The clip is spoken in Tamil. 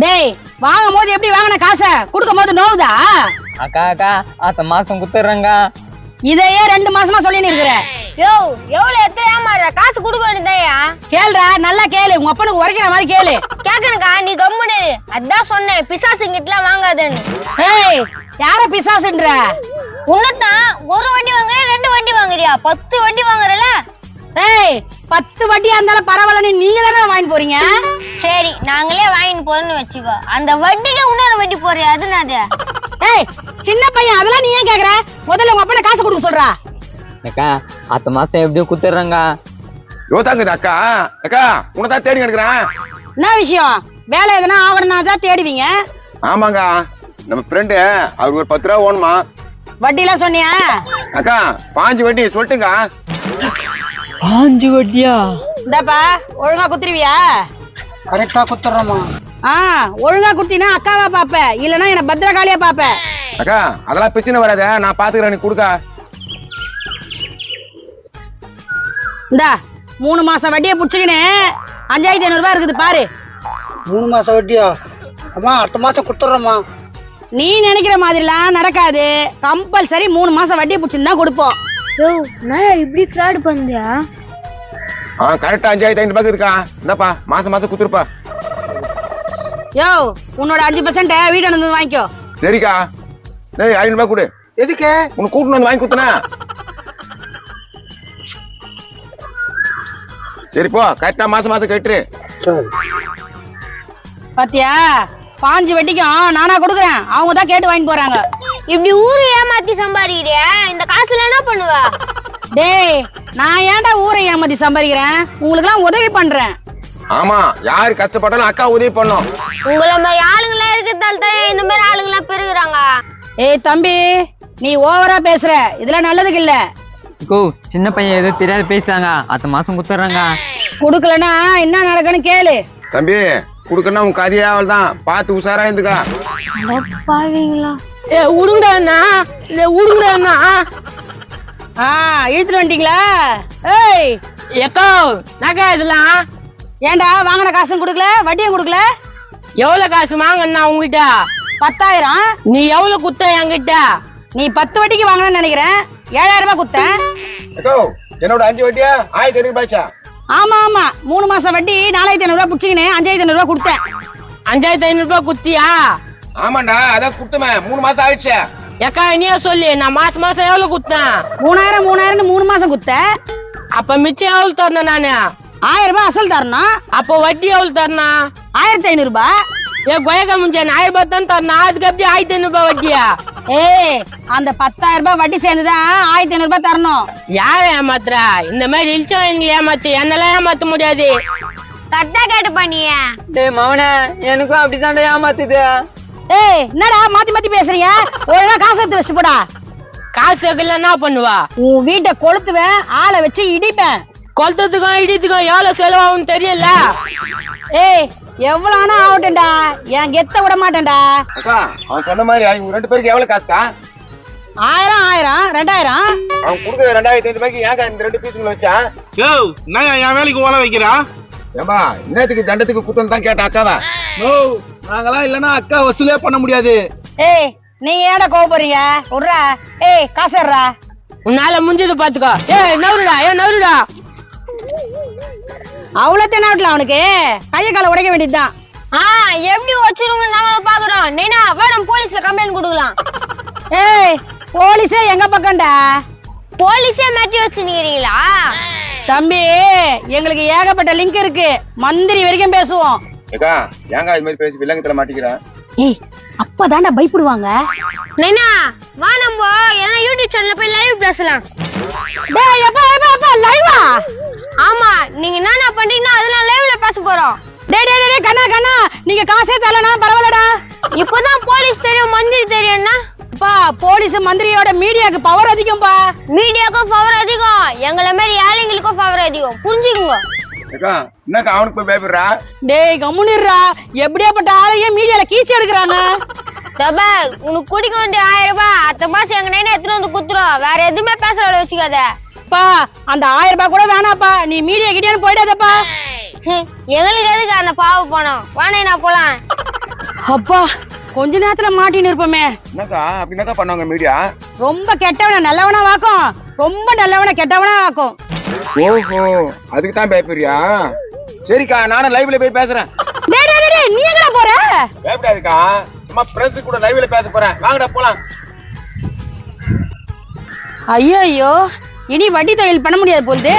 டேய் வாங்கும் போது எப்படி வாங்கின காசை கொடுக்கும் போது நோவுதா? அக்கா அக்கா அடுத்த மாசம் குத்துறேங்க. இதையே 2 மாசமா சொல்லின்னு இருக்கிற. யோ எவ்வளவு எத்த ஏமாற காசு கொடுக்க வேண்டியதையா? கேளுடா, நல்லா கேளு. உங்க அப்பனுக்கு உரைக்கிற மாதிரி கேளு. கேக்குறக்கா நீ கம்முனு. அதான் சொன்னேன் பிசாசுங்கிட்டலாம் வாங்காதேன்னு. ஏய் யார பிசாசுன்ற? உன்னதான் ஒரு வண்டி வாங்குற 2 வண்டி வாங்குறியா? 10 வண்டி வாங்குறல? ஏய் 10 வண்டியா இருந்தாலும் பரவாயில்லன்னு நீங்க தானே வாங்கி போறீங்க. சரி நாங்களே வாங்கிட்டு போறோம்னு வச்சுக்கோ. அந்த வண்டிக்கு இன்னொரு வண்டி போறியா? அதுனாது. ஏய் சின்ன பையன் அதெல்லாம் நீ ஏன் கேக்குற? முதல்ல உங்க அப்பனை காசு கொடுக்க சொல்றா. அக்கா அடுத்த மாசம் எப்படியும் குத்துறேங்க. யோதாங்குது அக்கா. அக்கா உனதான் தேடி எடுக்கிறேன். என்ன விஷயம்? வேலை எதனா ஆகணும்னா தான் தேடுவீங்க. ஆமாங்க, நம்ம ஃப்ரெண்டு அவருக்கு ஒரு 10 ரூபா ஓணுமா. வட்டி எல்லாம் சொன்னியா? அக்கா 5 வட்டி சொல்லிட்டுங்க. 5 வட்டியா? இந்தாப்பா ஒழுங்கா குத்துருவியா? கரெக்டா குத்துறோமா? ஒழுங்கா குத்தினா அக்காவா பாப்ப, இல்லனா என்ன பத்திரகாளியா பாப்ப. அக்கா அதெல்லாம் பிரச்சனை வராத, நான் பாத்துக்கிறேன், நீ கொடுக்கா. இந்தா 3 மாசம் வட்டியை புடிச்சுக்கினு 5500 ரூபாய் இருக்குது பாரு. 3 மாசம் வட்டியா? அம்மா அடுத்த மாசம் குடுத்துறோமா? நீ நினைக்கிற மாதிரிலாம் நடக்காது. கம்பல்சரி 3 மாசம் வட்டியை புடிச்சுன்னு தான் கொடுப்போம். யோ நான் இப்படி ஃப்ராட் பண்றியா? கரெக்டா 5500 ரூபாய் இருக்கா. இந்தாப்பா மாசம் மாசம் குத்துருப்பா. யோ உன்னோட 5% வீட்டு வந்து வாங்கிக்கோ. சரிக்கா. டேய் 500 ரூபாய் கொடு. எதுக்கு? உனக்கு கூட்டு வந்து வாங்கி குத்துனா. சரி போ, கரெக்டா மாசம் மாசம் கட்டுரு. பாத்தியா 5 வட்டிக்கும் நானா கொடுக்குறேன், அவங்க தான் கேட்டு வாங்கி போறாங்க. இப்படி ஊரு ஏமாத்தி சம்பாதிக்கிறியா? இந்த காசுல என்ன பண்ணுவ? டேய் நான் ஏன்டா ஊரை ஏமாத்தி சம்பாதிக்கிறேன்? உங்களுக்கு எல்லாம் உதவி பண்றேன். ஆமா, யாரு கஷ்டப்பட்டாலும் அக்கா உதவி பண்ணும். உங்கள மாதிரி ஆளுங்களா இருக்கிறதால தான் இந்த மாதிரி ஆளுங்களா பெருகுறாங்க. ஏய் தம்பி நீ ஓவரா பேசுற, இதெல்லாம் நல்லதுக்கு இல்ல. கோ சின்ன பையன் ஏதோ தெரியாத பேசுறாங்க. அடுத்த மாசம் குத்துறேங்க. குடுக்கலன்னா என்ன நடக்குன்னு கேளு. தம்பி குடுக்கணும் உன் கதையே அவள் தான், பார்த்து உஷாரா இருந்துக்கா. உடுங்கண்ணா உடுங்கண்ணா. இழுத்துட்டு வந்துட்டீங்களா? ஏய் எக்கோ நகை இதெல்லாம் ஏன்டா வாங்கின காசும் கொடுக்கல, வட்டியும் கொடுக்கல? எவ்வளவு காசு வாங்கண்ணா உங்ககிட்ட? 10,000. நீ எவ்வளவு குத்த என்கிட்ட? நீ 10 வட்டிக்கு வாங்கணும்னு நினைக்கிறேன். 7,000 ரூபாய் குத்த. என்னோட 5 வட்டியா 1500 ரூபாய்ச்சா? ஆமா ஆமா 3 மாசம் வட்டி 4,500 ரூபாய் புடிச்சுக்கினே 5,500 ரூபாய் கொடுத்தேன். 5,500 ரூபாய் குத்தியா? ஆமாண்டா, அதான் குத்துமே 3 மாசம் ஆயிடுச்சு. ஏக்கா நீயே சொல்லு, நான் மாசம் மாசம் எவ்வளவு குத்தேன்? 3000 3 மாசம் குத்த. அப்ப மிச்சம் எவ்வளவு தரணும்? நானு 1000 ரூபாய் அசல் தரணும். அப்போ வட்டி எவ்வளவு தரணும்? 1,500 ரூபாய். கொயக்கா முடிஞ்சேன் 1000 ரூபாய் தான் தரணும். அதுக்கு எப்படி 1,500 ரூபாய் வட்டியா? ஏய் அந்த 10,000 ரூபாய் வட்டி சேர்ந்துதான் 1,500 ரூபாய் தரணும். யார ஏமாத்துறா? இந்த மாதிரி இழிச்சவங்களை ஏமாத்து, என்னெல்லாம் ஏமாத்த முடியாது. கரெக்டா கேட்டு பண்ணிய. டேய் மவனே எனக்கும் அப்படிதான் ஏமாத்துது. ஏய் என்னடா மாத்தி மாத்தி பேசுறீங்க? ஒழுங்கா காசு எடுத்து வச்சு போடா. காசு வைக்கல என்ன பண்ணுவா? உன் வீட்டை கொளுத்துவேன், ஆளை வச்சு இடிப்பேன். கொளுத்துக்கும் இடித்துக்கும் எவ்வளவு செலவாகும் தெரியல. ஏய் எவ்வளவு ஆனா ஆகட்டும்டா, என் கெத்த விட மாட்டேன்டா. அக்கா அவன் சொன்ன மாதிரி அவங்க 2 பேருக்கு எவ்வளவு காசுக்கா? 1000 2000. அவன் கொடுக்குற 2,500 ரூபாய்க்கு ஏங்க இந்த 2 பீஸுங்களை வச்சா? யோ நான் என் வேலைக்கு ஓலை வைக்கிறா? ஏமா இன்னத்துக்கு தண்டத்துக்கு கூட்டம் தான் கேட்ட அக்காவா? ஓ நாங்களாம் இல்லன்னா அக்கா வசூலே பண்ண முடியாது. ஏய் நீங்க ஏன்டா கோவப்படுறீங்க? விட்றா. ஏய் காசுறா, உன்னால முடிஞ்சது பாத்துக்கோ. ஏய் நவுருடா, நவுருடா. அவ்வளவு நாட்டுல அவனுக்கு கைய கால உடைக்க வேண்டியதுதான். எப்படி வச்சிருங்க நாங்க பாக்குறோம். நீனா வேணும் போலீஸ்ல கம்ப்ளைண்ட் கொடுக்கலாம். ஏய் போலீஸே எங்க பக்கம்டா? போலீஸே மாட்டி வச்சுக்கிறீங்களா? தம்பி எங்களுக்கு ஏகப்பட்ட லிங்க் இருக்கு, மந்திரி வரைக்கும் பேசுவோம். ஏக்கா ஏங்க இது மாதிரி பேசி வில்லங்கத்துல மாட்டிக்கிறேன். ஏய் அப்பதான்டா பயப்படுவாங்க. நீனா வா நம்ம எதனா யூடியூப் சேனல்ல போய் லைவ் பேசலாம். டேய் எப்பா லைவா? ஆமா நீங்க என்னென்ன பண்றீங்கன்னா அதெல்லாம் லைவ்ல பேச போறோம். டேய் கண்ணா நீங்க காசே தரலனா பரவாயில்லடா. இப்போதான் போலீஸ் தெரியும் மந்திரி தெரியும்னா? அப்பா போலீஸ் மந்திரியோட மீடியாக்கு பவர் அதிகம்பா. மீடியாக்கும் பவர் அதிகம், எங்களை மாதிரி ஏழைங்களுக்கும் பவர் அதிகம், புரிஞ்சுக்குங்க. ஏக்கா என்னக்கா அவனுக்கு போய் பயப்படுறா? டேய் கம்முனிடுறா, எப்படியாப்பட்ட ஆளையே மீடியால கீச்சு எடுக்கிறாங்க. தபால் உனக்கு குடிக்க வேண்டிய 1000 ரூபாய் அடுத்த மாசம் எங்க நைனா எடுத்துட்டு வந்து குத்துறோம். வேற எதுவுமே பேச வச்சுக்காத. பா அந்த 1000 ரூபாய் கூட வேணாப்பா, நீ மீடியா கிட்டே போயிடாதப்பா. எங்களுக்கு எதுக்கு அந்த பாவ பணம்? வானே நான் போலாம். அப்பா கொஞ்ச நேரத்துல மாட்டின்னு இருப்போமே. என்னக்கா அப்படின்னாக்கா பண்ணுவாங்க மீடியா? ரொம்ப கெட்டவன நல்லவனா வாக்கும், ரொம்ப நல்லவன கெட்டவனா வாக்கும். ஓஹோ, அதுக்கு தான் பயப்படுறியா? சரிக்கா, நானும் லைவ்ல போய் பேசுறேன். டேய் டேய் டேய், நீ எங்கடா போற? பயப்படாதுக்கா, சும்மா ஃப்ரெண்ட்ஸ் கூட லைவ்ல பேச போறேன். வாங்கடா போலாம். ஐயோ, இனி வட்டி தொழில் பண்ண முடியாது போகுது.